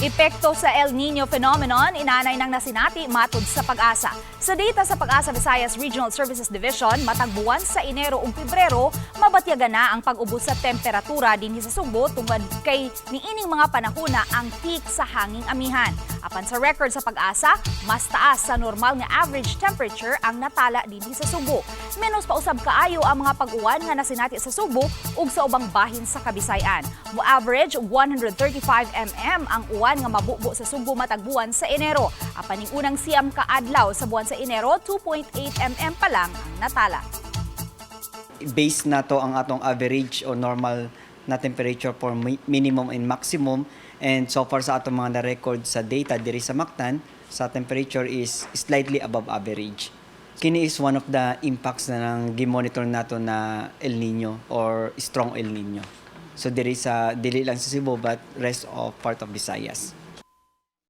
Epekto sa El Nino phenomenon, inanay ng nasinati matod sa Pag-asa. Sa data sa Pag-asa Visayas Regional Services Division, matag buwan sa Enero ug Pebrero, mabatyagan na ang pag-ubos sa temperatura dinhi sa Subo tungod kay niining mga panahona ang peak sa hanging amihan. Apan sa record sa Pag-asa, mas taas sa normal nga average temperature ang natala dinhi sa Subo. Menos pa usab kaayo ang mga pag-uwan nga nasinati sa Subo ug sa ubang bahin sa Kabisayan. Mo average 135 mm ang uwan nga mabubo sa Subo matag buwan sa Enero. Apan ning unang siyam ka adlaw sa buwan sa Enero, 2.8 mm pa lang ang natala. Base na to ang atong average o normal na temperature for minimum and maximum, and so far sa atong mga na-record sa data diri sa Mactan, sa temperature is slightly above average. Kini is one of the impacts na nang gimonitor nato na El Nino or strong El Nino. So dili lang sa Cebu but rest of part of Visayas.